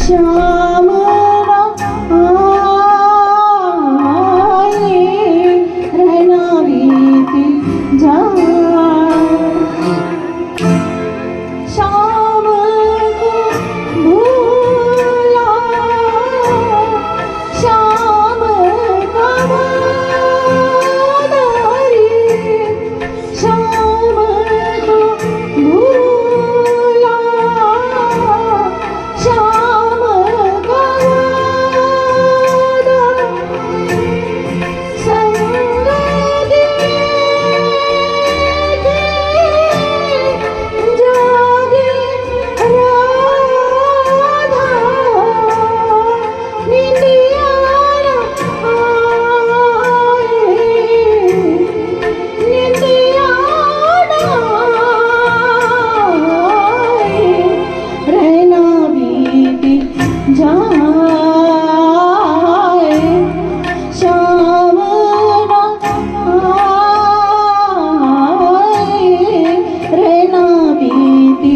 श्याम रहना बीती जाए शाम को भूला शाम का वादारी शाम को भूला शाम का वादा संग दिए जागे राधा निंदिया आए निंदिया आए रहना बीती जाए शाम रहना बीती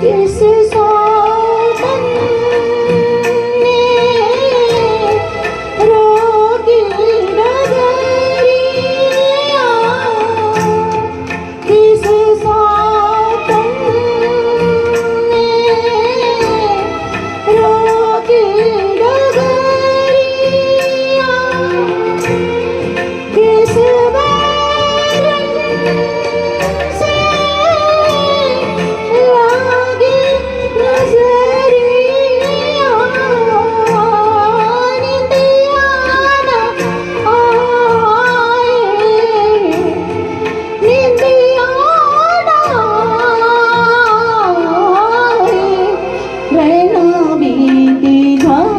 किस सावन में रोगी नगरिया किस सावन में रोगी नगरिया किस बैरन से लागे नजरिया निंदिया आए निंदिया आए रहना बीती जाए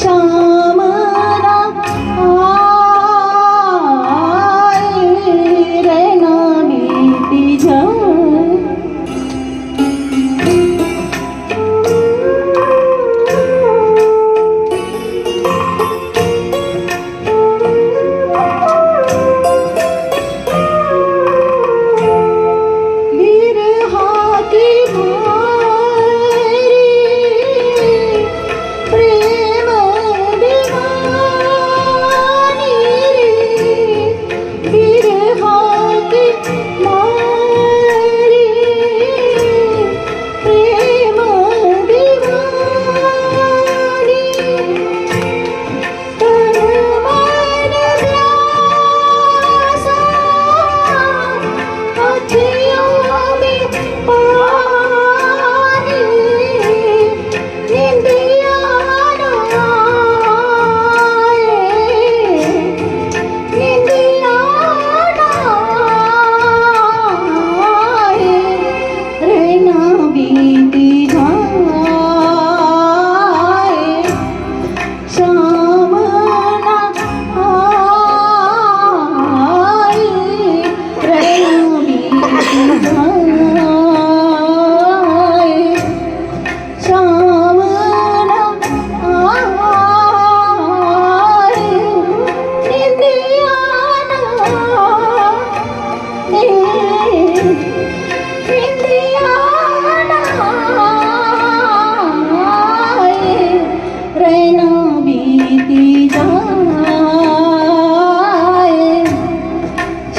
शाम आए रहना बीती जाए बिरहा की मारी प्रेम दीवानी बिरहा की मारी प्रेम दीवानी तन मन प्यासा अखियों में पानी निंदिया आए निंदिया आए रहना बीती जाए शाम आए रहना बीती जाए शाम आए निंदिया निंदिया आए रहना बीती जाए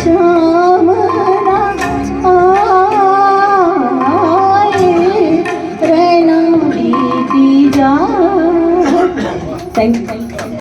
शाम आए रहना बीती जाए। Thank you.